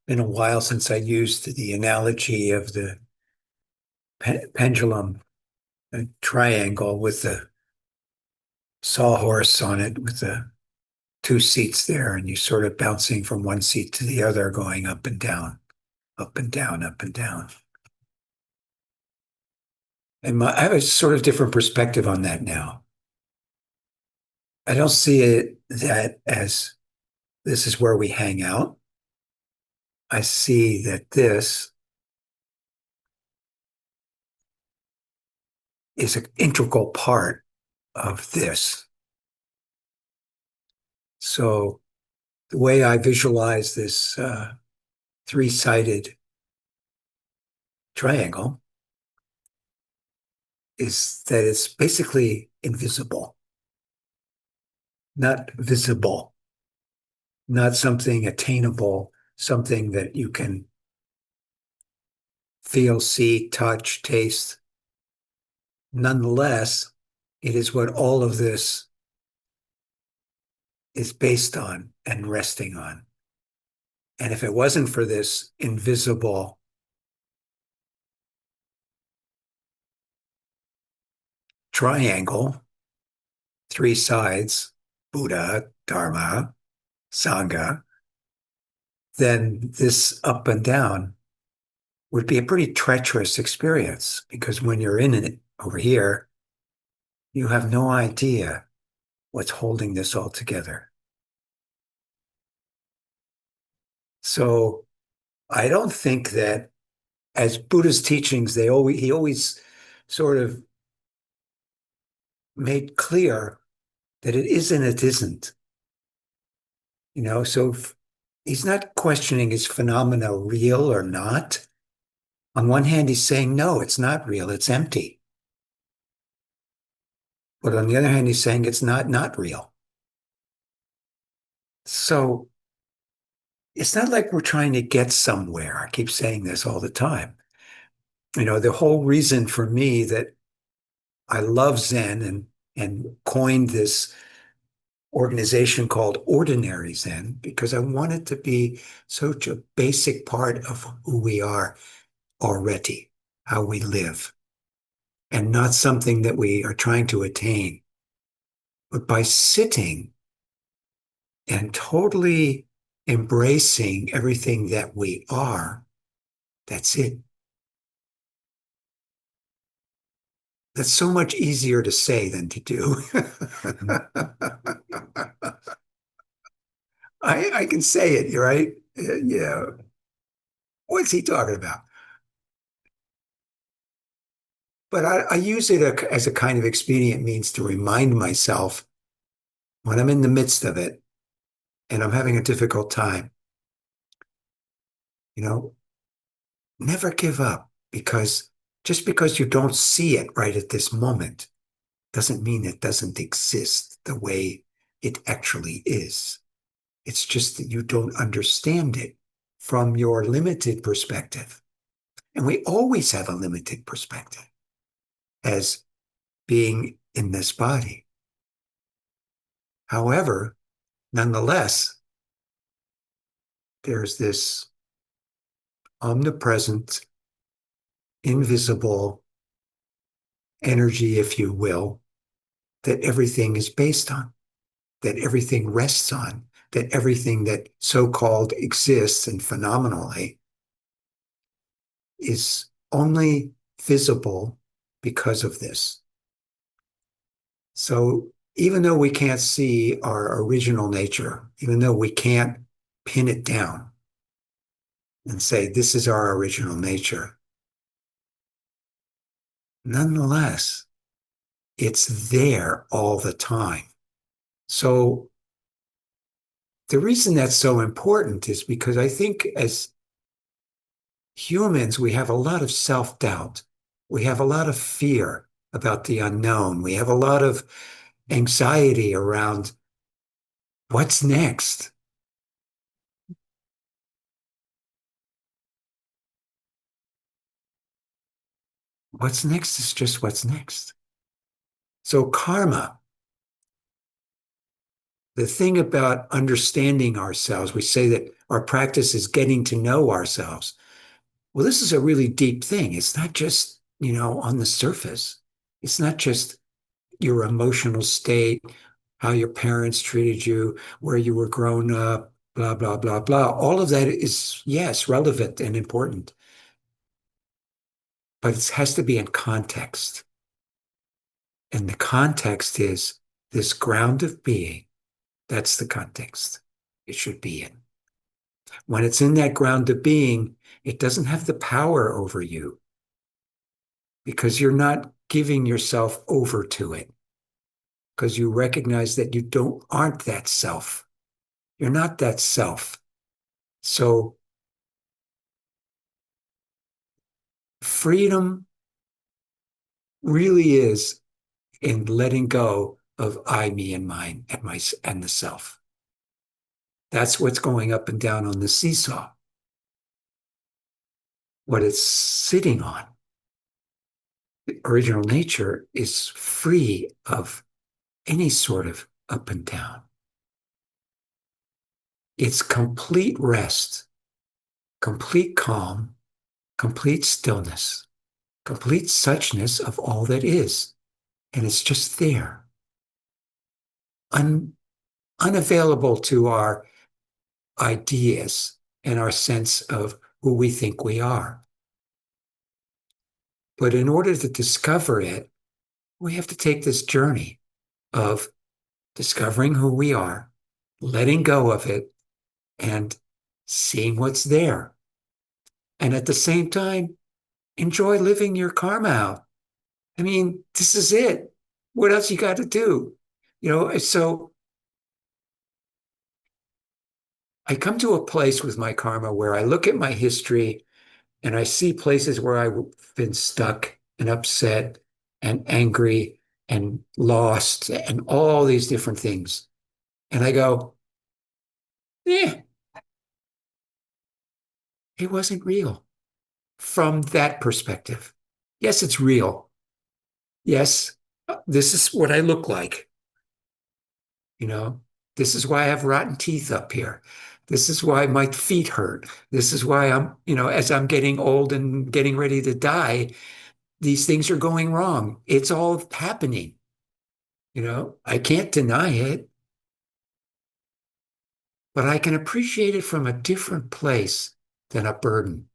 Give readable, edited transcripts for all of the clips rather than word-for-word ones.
Been a while since I used the analogy of the pendulum triangle with the sawhorse on it with the two seats there, and you sort of bouncing from one seat to the other, going up and down, up and down, up and down. I have a sort of different perspective on that now. I don't see it that as this is where we hang out. I see that this is an integral part of this. So the way I visualize this three-sided triangle is that it's basically invisible, not visible, not something attainable, something that you can feel, see, touch, taste. Nonetheless, it is what all of this is based on and resting on. And if it wasn't for this invisible triangle, three sides, Buddha, Dharma, Sangha, then this up and down would be a pretty treacherous experience because when you're in it over here, you have no idea what's holding this all together. So I don't think that as Buddha's teachings, he always sort of made clear that it is and it isn't. So he's not questioning is phenomena real or not. On one hand, he's saying, no, it's not real, it's empty. But on the other hand, he's saying it's not real. So it's not like we're trying to get somewhere. I keep saying this all the time. The whole reason for me that I love Zen and coined this organization called Ordinary Zen because I want it to be such a basic part of who we are already, how we live, and not something that we are trying to attain. But by sitting and totally embracing everything that we are, that's it. That's so much easier to say than to do. I can say it, right? Yeah. What's he talking about? But I use it as a kind of expedient means to remind myself when I'm in the midst of it and I'm having a difficult time, you know, never give up because just because you don't see it right at this moment doesn't mean it doesn't exist the way it actually is. It's just that you don't understand it from your limited perspective. And we always have a limited perspective as being in this body. However, nonetheless, there's this omnipresent, invisible energy, if you will, that everything is based on, that everything rests on, that everything that so-called exists and phenomenally is only visible because of this. So even though we can't see our original nature, even though we can't pin it down and say, this is our original nature, nonetheless, it's there all the time. So the reason that's so important is because I think as humans, we have a lot of self-doubt. We have a lot of fear about the unknown. We have a lot of anxiety around what's next. What's next is just what's next. So karma, the thing about understanding ourselves, we say that our practice is getting to know ourselves. Well, this is a really deep thing. It's not just, on the surface. It's not just your emotional state, how your parents treated you, where you were grown up, blah, blah, blah, blah. All of that is, yes, relevant and important, but it has to be in context. And the context is this ground of being. That's the context it should be in. When it's in that ground of being, it doesn't have the power over you because you're not giving yourself over to it because you recognize that you aren't that self. You're not that self. So freedom really is in letting go of I, me, and mine and the self. That's what's going up and down on the seesaw. What it's sitting on, the original nature, is free of any sort of up and down. It's complete rest, complete calm, complete stillness, complete suchness of all that is. And it's just there, unavailable to our ideas and our sense of who we think we are. But in order to discover it, we have to take this journey of discovering who we are, letting go of it, and seeing what's there. And at the same time, enjoy living your karma out. I mean, this is it. What else you got to do? So I come to a place with my karma where I look at my history and I see places where I've been stuck and upset and angry and lost and all these different things. And I go, yeah, it wasn't real from that perspective. Yes, it's real. Yes, this is what I look like. You know, this is why I have rotten teeth up here. This is why my feet hurt. This is why as I'm getting old and getting ready to die, these things are going wrong. It's all happening. I can't deny it, but I can appreciate it from a different place than a burden.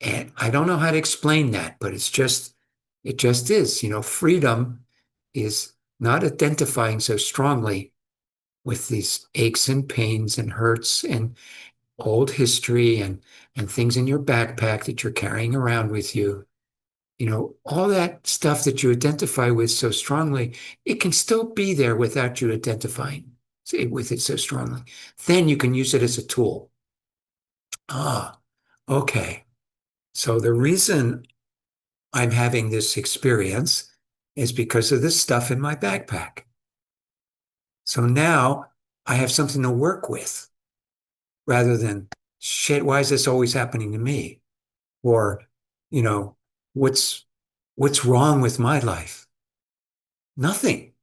And I don't know how to explain that, but it just is. Freedom is not identifying so strongly with these aches and pains and hurts and old history and things in your backpack that you're carrying around with you. All that stuff that you identify with so strongly, it can still be there without you identifying with it so strongly. Then you can use it as a tool. Ah, okay. So the reason I'm having this experience is because of this stuff in my backpack. So now I have something to work with rather than shit, why is this always happening to me? Or, you know, what's what's wrong with my life? Nothing,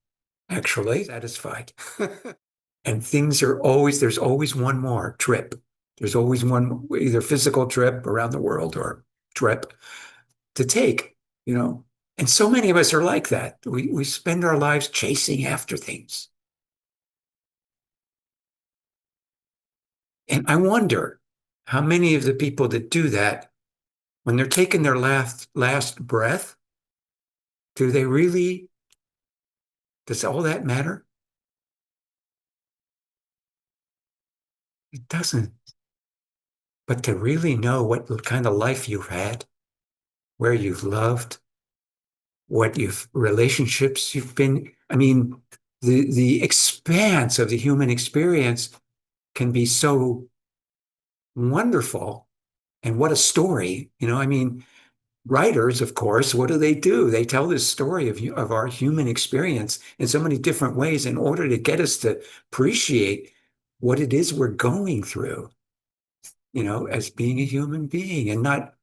actually, satisfied. And there's always one more trip. There's always one either physical trip around the world or trip to take, you know. And so many of us are like that. We spend our lives chasing after things. And I wonder how many of the people that do that, when they're taking their last breath, do they really, does all that matter? It doesn't. But to really know what kind of life you've had, where you've loved, what you've relationships you've been, I mean, the expanse of the human experience can be so wonderful. And what a story, I mean, writers, of course, what do? They tell this story of our human experience in so many different ways in order to get us to appreciate what it is we're going through, as being a human being and not.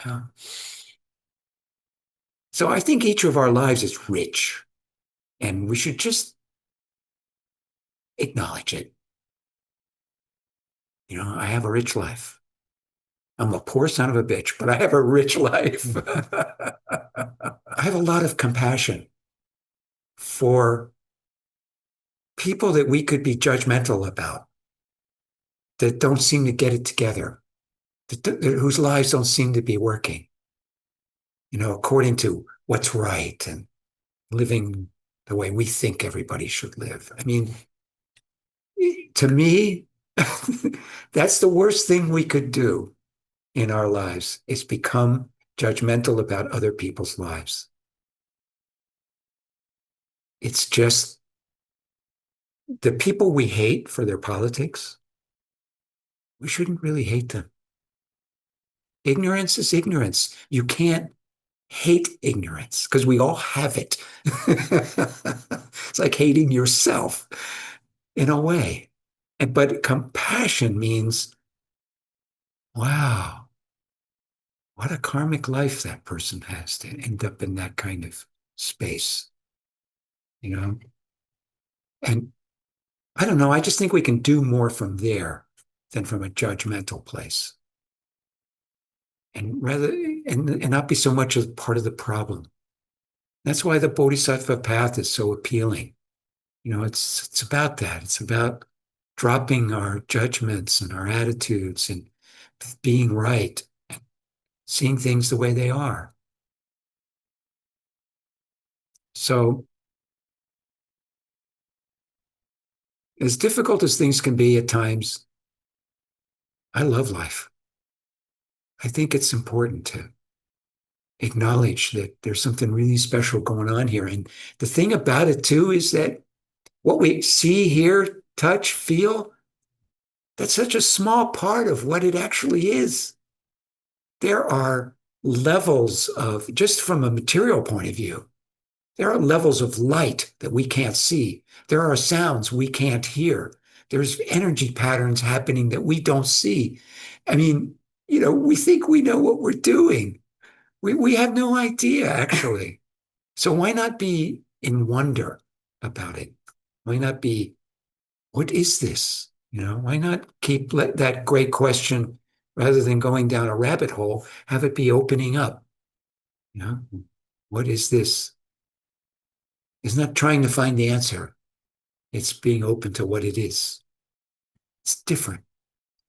Uh, so I think each of our lives is rich, and we should just acknowledge it. I have a rich life. I'm a poor son of a bitch, but I have a rich life. I have a lot of compassion for people that we could be judgmental about, that don't seem to get it together, whose lives don't seem to be working, according to what's right and living the way we think everybody should live. I mean, to me, that's the worst thing we could do in our lives is become judgmental about other people's lives. It's just the people we hate for their politics, we shouldn't really hate them. Ignorance is ignorance. You can't hate ignorance because we all have it. It's like hating yourself in a way. But compassion means, wow, what a karmic life that person has to end up in that kind of space, you know? And I don't know, I just think we can do more from there than from a judgmental place. And not be so much as part of the problem. That's why the Bodhisattva path is so appealing. It's about that. It's about dropping our judgments and our attitudes and being right, seeing things the way they are. So, as difficult as things can be at times, I love life. I think it's important to acknowledge that there's something really special going on here. And the thing about it, too, is that what we see, hear, touch, feel, that's such a small part of what it actually is. There are levels of, just from a material point of view, there are levels of light that we can't see. There are sounds we can't hear. There's energy patterns happening that we don't see. I mean, we think we know what we're doing. We have no idea, actually. So why not be in wonder about it? Why not be, what is this? Why not keep that great question rather than going down a rabbit hole, have it be opening up? You know, what is this? It's not trying to find the answer. It's being open to what it is. It's different,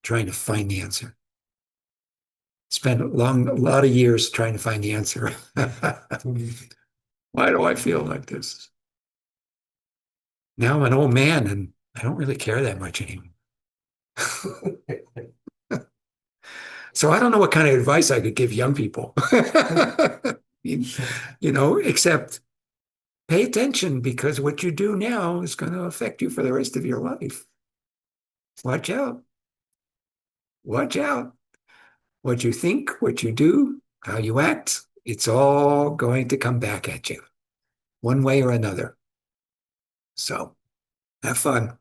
trying to find the answer. Spent a lot of years trying to find the answer. Why do I feel like this? Now I'm an old man and I don't really care that much anymore. So I don't know what kind of advice I could give young people. Except pay attention because what you do now is going to affect you for the rest of your life. Watch out. Watch out. What you think, what you do, how you act, it's all going to come back at you one way or another. So have fun.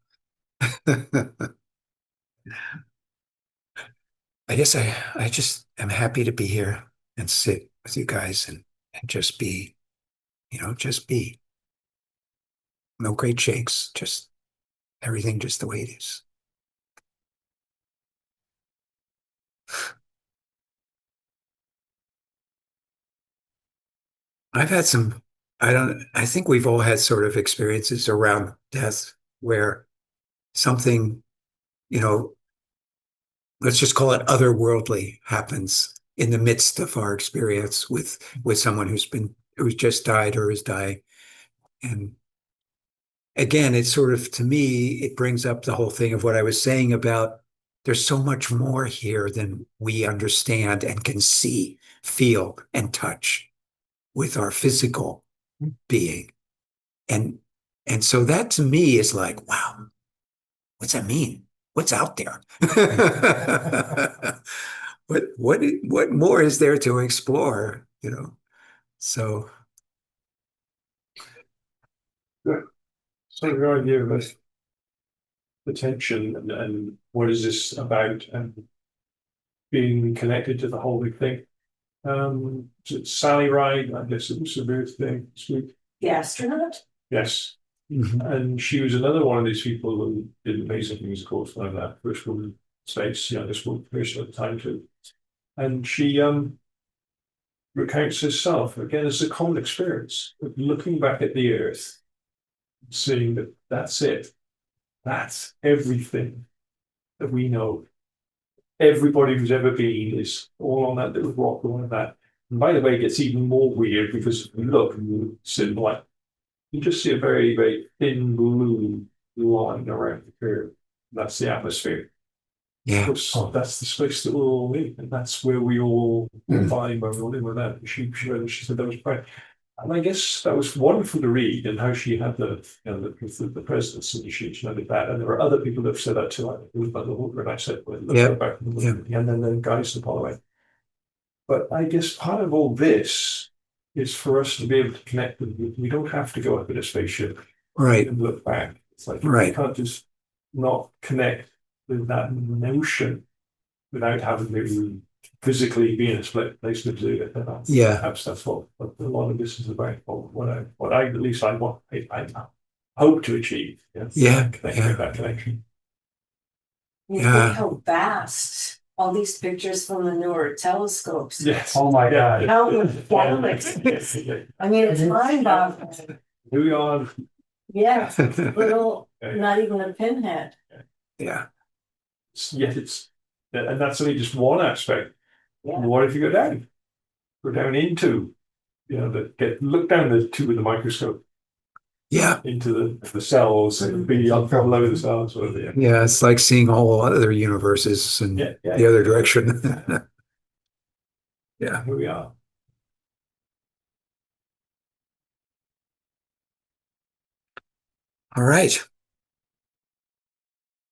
I guess I just am happy to be here and sit with you guys and just be, just be. No great shakes, just everything just the way it is. I've had some, I think we've all had sort of experiences around death where something, you know, let's just call it otherworldly happens in the midst of our experience with someone who's just died or is dying. And again, it's sort of, to me, it brings up the whole thing of what I was saying about there's so much more here than we understand and can see, feel, and touch with our physical being. And and so that to me is like, wow, what's that mean? What's out there? What more is there to explore? So Good. So your idea of attention and what is this about and being connected to the whole big thing. Is it Sally Ride? I guess it was her birthday this week. The astronaut? Yes. Mhm. And she was another one of these people who did amazing things, of course, like that first woman in space, this woman person at the time too. And she recounts herself again as a common experience of looking back at the Earth, seeing that that's it, that's everything that we know. Everybody who's ever been is all on that little rock, all of that. And by the way, it gets even more weird because if you look, like you just see a very, very thin blue line around the curve. That's the atmosphere. Of Yeah. course, that's the space that we're all in, and that's where we all Mm. find when we're all in with that. She said that was great. And I guess that was wonderful to read, and how she had the presidents and she noted that. And there are other people that have said that too. Like it was about the Hooker, and I said, well, look, Yeah. go back and look Yeah. at the end, and then guys the Apollo. But I guess part of all this is for us to be able to connect with. We don't have to go up in a spaceship Right. and look back. It's like we Right. can't just not connect with that notion without having to physically be in a split place to do it. And Yeah. perhaps that's what a lot of this is about. Or what I at least I want, I hope to achieve. Yes, Yeah. make Yeah. that connection. You think Yeah. how vast all these pictures from the newer telescopes. Yes. Oh my God. How many galaxies? I mean, it's mind-boggling. Here we are. Yeah, little, not even a pinhead. Yeah. Yet and that's only just one aspect. Yeah. What if you go down? Go down into, look down the tube with the microscope Yeah. into the cells and be up below the cells. Whatever, yeah. Yeah. It's like seeing all other universes and Yeah. the other direction. Yeah. Here we are. All right.